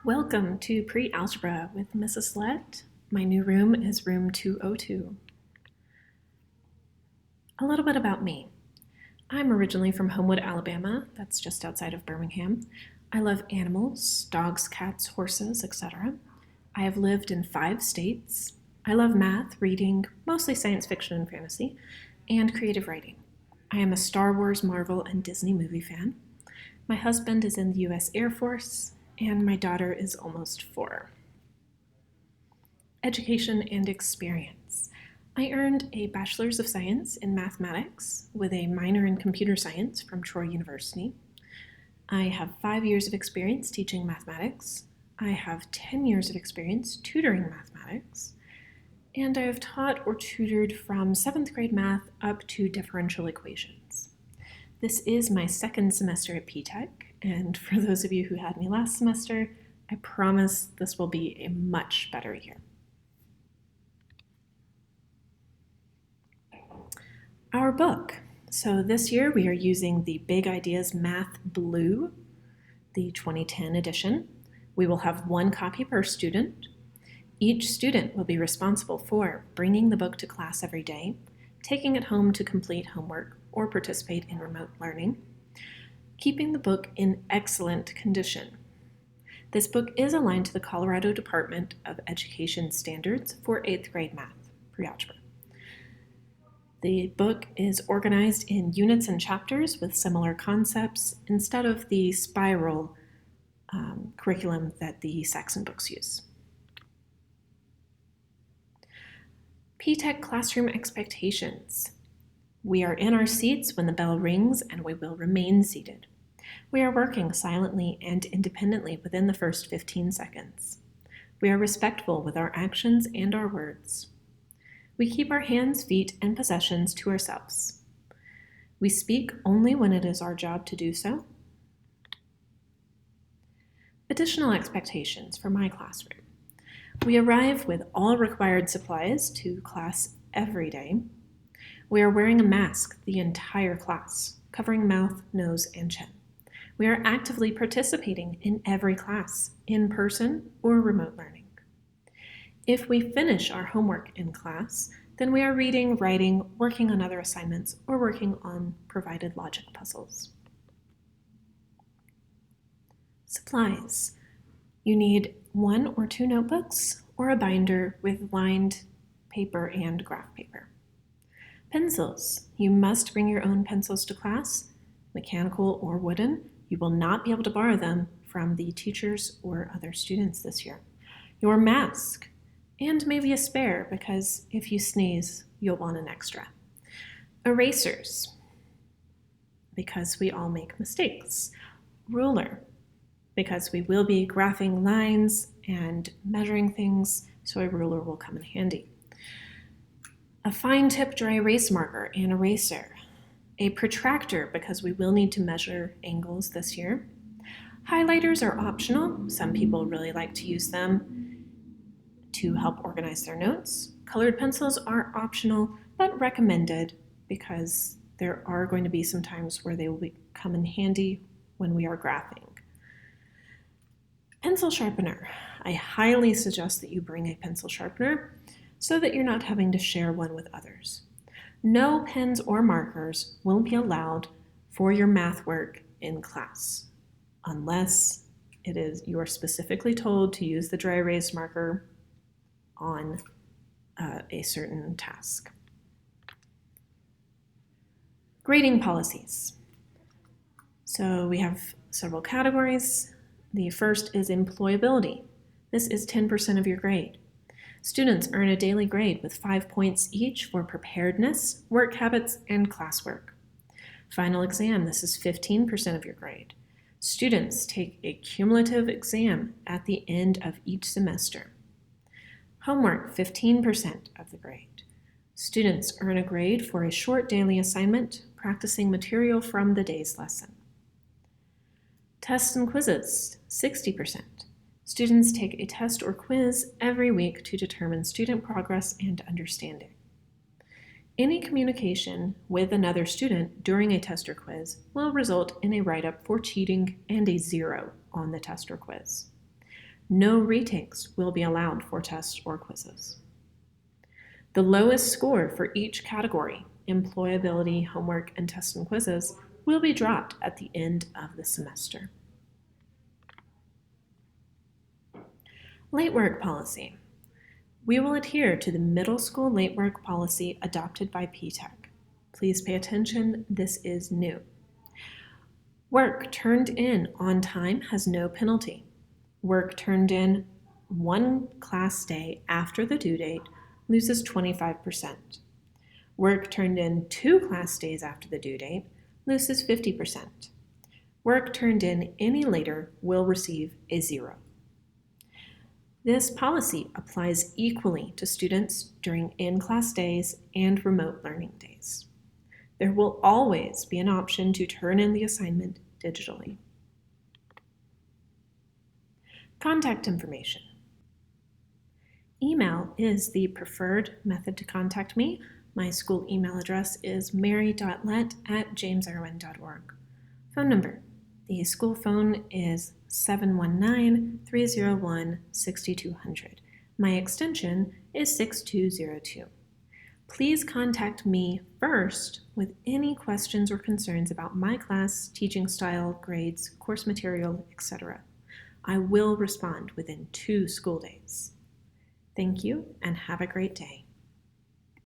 Welcome to Pre-Algebra with Mrs. Lett. My new room is room 202. A little bit about me. I'm originally from Homewood, Alabama. That's just outside of Birmingham. I love animals, dogs, cats, horses, etc. I have lived in 5 states. I love math, reading, mostly science fiction and fantasy, and creative writing. I am a Star Wars, Marvel, and Disney movie fan. My husband is in the U.S. Air Force, and my daughter is almost 4. Education and experience. I earned a Bachelor's of Science in Mathematics with a minor in Computer Science from Troy University. I have 5 years of experience teaching mathematics. I have 10 years of experience tutoring mathematics. And I have taught or tutored from 7th grade math up to differential equations. This is my 2nd semester at PTech, and for those of you who had me last semester, I promise this will be a much better year. Our book. So this year we are using the Big Ideas Math Blue, the 2010 edition. We will have 1 copy per student. Each student will be responsible for bringing the book to class every day, taking it home to complete homework or participate in remote learning, keeping the book in excellent condition. This book is aligned to the Colorado Department of Education standards for 8th grade math, pre-algebra. The book is organized in units and chapters with similar concepts instead of the spiral curriculum that the Saxon books use. PTech classroom expectations. We are in our seats when the bell rings, and we will remain seated. We are working silently and independently within the first 15 seconds. We are respectful with our actions and our words. We keep our hands, feet, and possessions to ourselves. We speak only when it is our job to do so. Additional expectations for my classroom. We arrive with all required supplies to class every day. We are wearing a mask the entire class, covering mouth, nose, and chin. We are actively participating in every class, in person or remote learning. If we finish our homework in class, then we are reading, writing, working on other assignments, or working on provided logic puzzles. Supplies. You need 1 or 2 notebooks or a binder with lined paper and graph paper. Pencils. You must bring your own pencils to class, mechanical or wooden. You will not be able to borrow them from the teachers or other students this year. Your mask, and maybe a spare, because if you sneeze, you'll want an extra. Erasers, because we all make mistakes. Ruler, because we will be graphing lines and measuring things, so a ruler will come in handy. A fine tip dry erase marker and eraser. A protractor, because we will need to measure angles this year. Highlighters are optional. Some people really like to use them to help organize their notes. Colored pencils are optional, but recommended because there are going to be some times where they will come in handy when we are graphing. Pencil sharpener. I highly suggest that you bring a pencil sharpener so that you're not having to share one with others. No pens or markers will be allowed for your math work in class unless you are specifically told to use the dry erase marker on a certain task. Grading policies. So we have several categories. The first is employability. This is 10% of your grade. Students earn a daily grade with 5 points each for preparedness, work habits, and classwork. Final exam, this is 15% of your grade. Students take a cumulative exam at the end of each semester. Homework, 15% of the grade. Students earn a grade for a short daily assignment, practicing material from the day's lesson. Tests and quizzes, 60%. Students take a test or quiz every week to determine student progress and understanding. Any communication with another student during a test or quiz will result in a write-up for cheating and a 0 on the test or quiz. No retakes will be allowed for tests or quizzes. The lowest score for each category, employability, homework, and tests and quizzes, will be dropped at the end of the semester. Late work policy. We will adhere to the middle school late work policy adopted by PTEC. Please pay attention, this is new. Work turned in on time has no penalty. Work turned in one class day after the due date loses 25%. Work turned in 2 class days after the due date loses 50%. Work turned in any later will receive a 0. This policy applies equally to students during in-class days and remote learning days. There will always be an option to turn in the assignment digitally. Contact information. Email is the preferred method to contact me. My school email address is mary.lett@jameserwin.org. Phone number. The school phone is 719-301-6200. My extension is 6202. Please contact me first with any questions or concerns about my class, teaching style, grades, course material, etc. I will respond within 2 school days. Thank you and have a great day.